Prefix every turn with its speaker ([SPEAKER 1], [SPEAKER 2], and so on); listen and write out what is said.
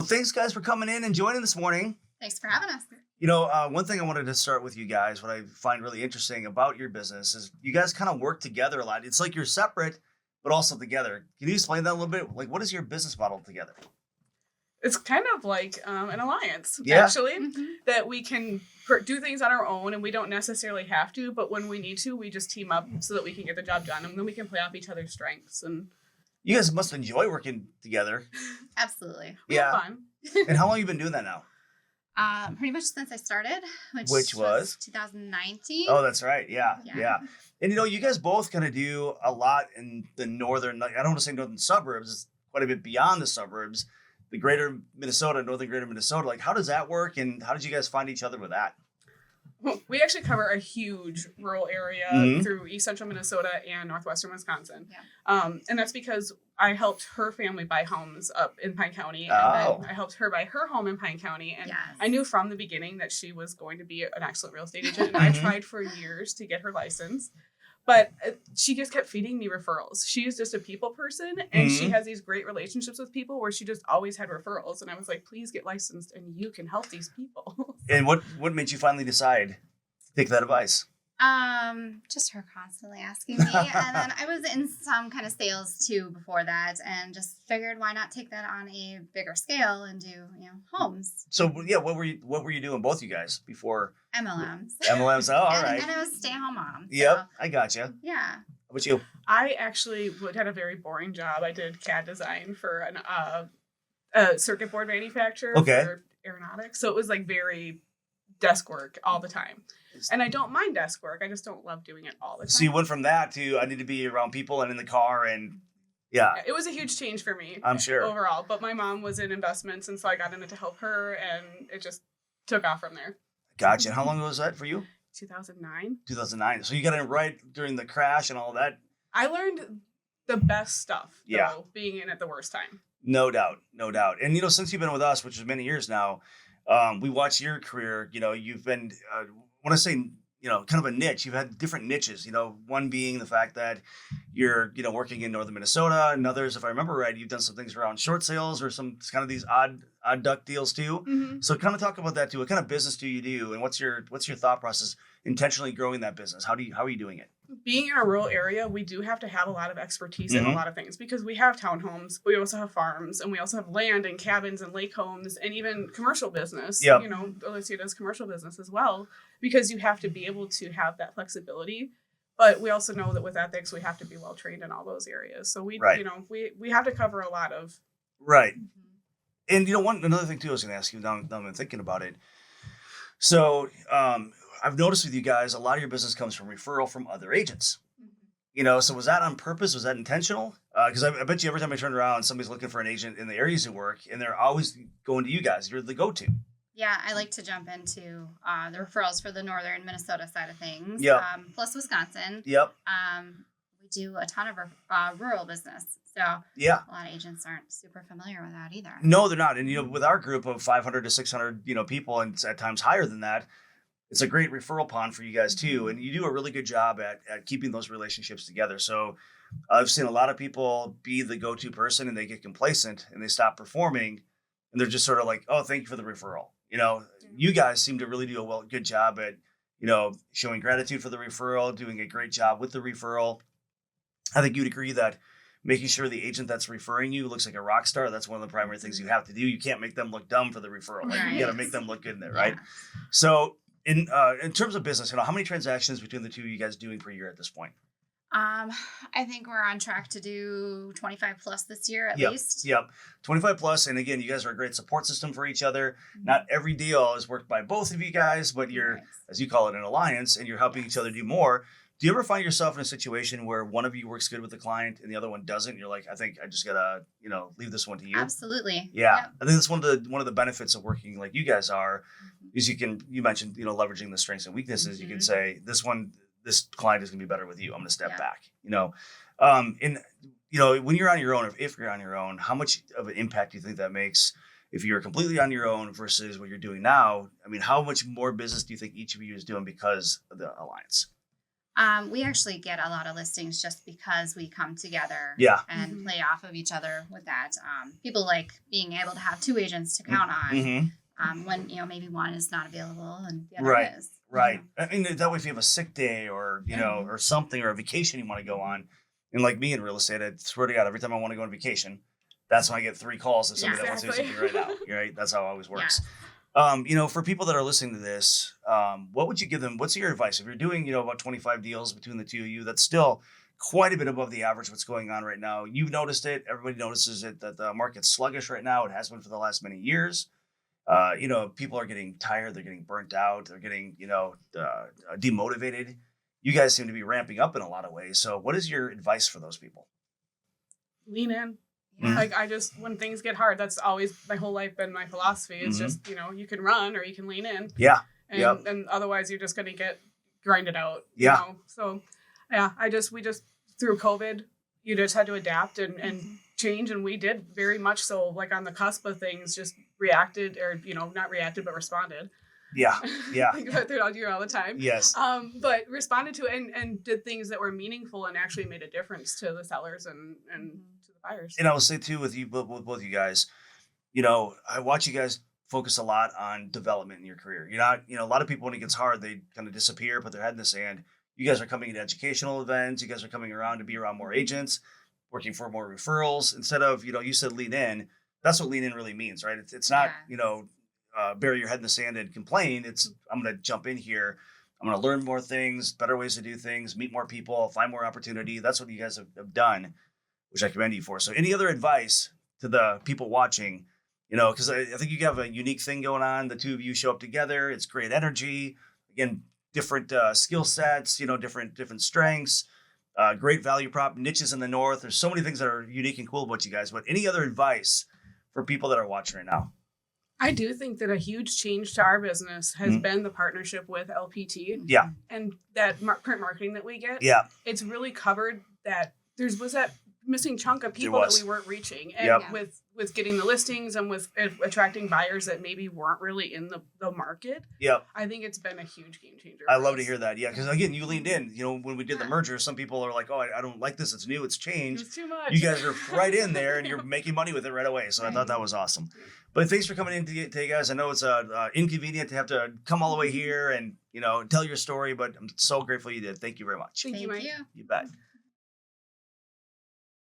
[SPEAKER 1] thanks guys for coming in and joining this morning.
[SPEAKER 2] Thanks for having us.
[SPEAKER 1] One thing I wanted to start with you guys, what I find really interesting about your business is you guys kind of work together a lot. It's like you're separate, but also together. Can you explain that a little bit? Like, what is your business model together?
[SPEAKER 3] It's kind of like an alliance,
[SPEAKER 1] Yeah.
[SPEAKER 3] actually, that we can do things on our own and we don't necessarily have to, but when we need to, we just team up so that we can get the job done and then we can play off each other's strengths. And
[SPEAKER 1] You guys must enjoy working together.
[SPEAKER 2] Absolutely.
[SPEAKER 3] we have fun.
[SPEAKER 1] And how long have you been doing that now?
[SPEAKER 2] Pretty much since I started,
[SPEAKER 1] Which was
[SPEAKER 2] 2019.
[SPEAKER 1] Oh, that's right. Yeah.
[SPEAKER 2] Yeah.
[SPEAKER 1] And you guys both kind of do a lot in the northern, I don't want to say northern suburbs, it's quite a bit beyond the suburbs, the greater Minnesota, northern greater Minnesota. Like, how does that work? And how did you guys find each other with that?
[SPEAKER 3] Well, we actually cover a huge rural area through east central Minnesota and northwestern Wisconsin.
[SPEAKER 2] Yeah.
[SPEAKER 3] And that's because I helped her family buy homes up in Pine County. And then I helped her buy her home in Pine County. And
[SPEAKER 2] Yes.
[SPEAKER 3] I knew from the beginning that she was going to be an excellent real estate agent. And I tried for years to get her license. But she just kept feeding me referrals. She is just a people person, and she has these great relationships with people where she just always had referrals. And I was like, please get licensed, and you can help these people.
[SPEAKER 1] And what made you finally decide to take that advice?
[SPEAKER 2] Just her constantly asking me. And then I was in some kind of sales too before that and just figured why not take that on a bigger scale and do, homes.
[SPEAKER 1] So yeah, what were you doing, both you guys, before
[SPEAKER 2] MLMs.
[SPEAKER 1] MLMs? Oh, all right.
[SPEAKER 2] And I was a stay-at-home mom.
[SPEAKER 1] Yep,
[SPEAKER 2] So,
[SPEAKER 1] I gotcha.
[SPEAKER 2] yeah.
[SPEAKER 1] How about you?
[SPEAKER 3] I actually had a very boring job. I did CAD design for a circuit board manufacturer for aeronautics. So it was like very desk work all the time. And I don't mind desk work. I just don't love doing it all the time.
[SPEAKER 1] So you went from that to I need to be around people and in the car and yeah.
[SPEAKER 3] It was a huge change for me.
[SPEAKER 1] I'm sure.
[SPEAKER 3] Overall. But my mom was in investments, and so I got in it to help her, and it just took off from there.
[SPEAKER 1] Gotcha. And how long was that for you?
[SPEAKER 3] 2009.
[SPEAKER 1] 2009. So you got in right during the crash and all that?
[SPEAKER 3] I learned the best stuff, though, being in at the worst time.
[SPEAKER 1] No doubt. No doubt. And, since you've been with us, which is many years now, we watched your career. You've been, when I say, kind of a niche, you've had different niches, one being the fact that you're, working in northern Minnesota, and others, if I remember right, you've done some things around short sales or some kind of these odd duck deals too. So kind of talk about that too. What kind of business do you do? And what's your thought process intentionally growing that business? How are you doing it?
[SPEAKER 3] Being in a rural area, we do have to have a lot of expertise in a lot of things because we have townhomes, but we also have farms, and we also have land and cabins and lake homes and even commercial business.
[SPEAKER 1] Yep.
[SPEAKER 3] Alissia does commercial business as well because you have to be able to have that flexibility. But we also know that with ethics, we have to be well trained in all those areas. So we have to cover a lot of.
[SPEAKER 1] Right. And another thing too, I was going to ask you now I'm thinking about it. So, I've noticed with you guys, a lot of your business comes from referral from other agents. So was that on purpose? Was that intentional? Because I bet you every time I turn around, somebody's looking for an agent in the areas you work, and they're always going to you guys. You're the go-to.
[SPEAKER 2] Yeah, I like to jump into the referrals for the northern Minnesota side of things.
[SPEAKER 1] Yep.
[SPEAKER 2] Plus Wisconsin.
[SPEAKER 1] Yep.
[SPEAKER 2] We do a ton of rural business. So
[SPEAKER 1] yeah,
[SPEAKER 2] a lot of agents aren't super familiar with that either.
[SPEAKER 1] No, they're not. And, with our group of 500 to 600, people, and at times higher than that, it's a great referral pond for you guys too. And you do a really good job at keeping those relationships together. So I've seen a lot of people be the go-to person and they get complacent and they stop performing and they're just sort of like, oh, thank you for the referral. You guys seem to really do a good job at, showing gratitude for the referral, doing a great job with the referral. I think you'd agree that making sure the agent that's referring you looks like a rock star, that's one of the primary things you have to do. You can't make them look dumb for the referral. Like, you got to make them look good in there, right?
[SPEAKER 2] Yeah.
[SPEAKER 1] So in terms of business, how many transactions between the two of you guys doing per year at this point?
[SPEAKER 2] I think we're on track to do 25 plus this year at least.
[SPEAKER 1] Yep. 25 plus. And again, you guys are a great support system for each other. Not every deal is worked by both of you guys, but you're, as you call it, an alliance, and you're helping each other do more. Do you ever find yourself in a situation where one of you works good with the client and the other one doesn't? You're like, I think I just gotta, leave this one to you.
[SPEAKER 2] Absolutely.
[SPEAKER 1] Yeah.
[SPEAKER 2] Yep.
[SPEAKER 1] I think that's one of the benefits of working like you guys are, is you mentioned, leveraging the strengths and weaknesses. You can say this client is gonna be better with you. I'm gonna step back, when you're on your own, or if you're on your own, how much of an impact do you think that makes if you're completely on your own versus what you're doing now? I mean, how much more business do you think each of you is doing because of the alliance?
[SPEAKER 2] We actually get a lot of listings just because we come together
[SPEAKER 1] Yeah.
[SPEAKER 2] and
[SPEAKER 3] Mhm.
[SPEAKER 2] play off of each other with that. People like being able to have 2 agents to count on
[SPEAKER 1] Mm-hmm.
[SPEAKER 2] when, maybe one is not available and the other
[SPEAKER 1] Right.
[SPEAKER 2] is.
[SPEAKER 1] Right. I mean, that way if you have a sick day or, or something or a vacation you want to go on, and like me in real estate, I swear to God, every time I want to go on vacation, that's when I get 3 calls of somebody that wants to do
[SPEAKER 3] Exactly.
[SPEAKER 1] something right now. You're right. That's how it always works.
[SPEAKER 2] Yeah.
[SPEAKER 1] For people that are listening to this, what would you give them? What's your advice? If you're doing, about 25 deals between the two of you, that's still quite a bit above the average what's going on right now. You've noticed it. Everybody notices it, that the market's sluggish right now. It has been for the last many years. People are getting tired. They're getting burnt out. They're getting, demotivated. You guys seem to be ramping up in a lot of ways. So what is your advice for those people?
[SPEAKER 3] Lean in.
[SPEAKER 2] Yeah.
[SPEAKER 3] Like when things get hard, that's always my whole life been my philosophy. It's just, you can run or you can lean in.
[SPEAKER 1] Yeah.
[SPEAKER 3] And otherwise you're just going to get grinded out.
[SPEAKER 1] Yeah.
[SPEAKER 3] So yeah, we just through COVID, you just had to adapt and change. And we did very much so, like on the cusp of things, just reacted or, not reacted, but responded.
[SPEAKER 1] Yeah. Yeah.
[SPEAKER 3] Think about that all the time.
[SPEAKER 1] Yes.
[SPEAKER 3] But responded to it and did things that were meaningful and actually made a difference to the sellers and to the buyers.
[SPEAKER 1] And I will say too, with both you guys, I watch you guys focus a lot on development in your career. You're not, a lot of people when it gets hard, they kind of disappear, put their head in the sand. You guys are coming to educational events. You guys are coming around to be around more agents, working for more referrals. Instead of, you said lean in. That's what lean in really means, right? It's not, bury your head in the sand and complain. It's, I'm going to jump in here. I'm going to learn more things, better ways to do things, meet more people, find more opportunity. That's what you guys have done, which I commend you for. So any other advice to the people watching, because I think you have a unique thing going on. The two of you show up together. It's great energy. Again, different skill sets, different strengths, great value prop, niches in the north. There's so many things that are unique and cool about you guys. But any other advice for people that are watching right now?
[SPEAKER 3] I do think that a huge change to our business has been the partnership with LPT.
[SPEAKER 1] Yeah.
[SPEAKER 3] And that print marketing that we get.
[SPEAKER 1] Yeah.
[SPEAKER 3] It's really covered that was that missing chunk of people that we weren't reaching. And with getting the listings and with attracting buyers that maybe weren't really in the market.
[SPEAKER 1] Yep.
[SPEAKER 3] I think it's been a huge game changer.
[SPEAKER 1] I love to hear that. Yeah. Because again, you leaned in, when we did the merger, some people are like, oh, I don't like this. It's new. It's changed.
[SPEAKER 3] It's too much.
[SPEAKER 1] You guys are right in there and you're making money with it right away. So I thought that was awesome. But thanks for coming in today, guys. I know it's inconvenient to have to come all the way here and, tell your story, but I'm so grateful you did. Thank you very much.
[SPEAKER 3] Thank you, Mike.
[SPEAKER 2] you.
[SPEAKER 1] You bet.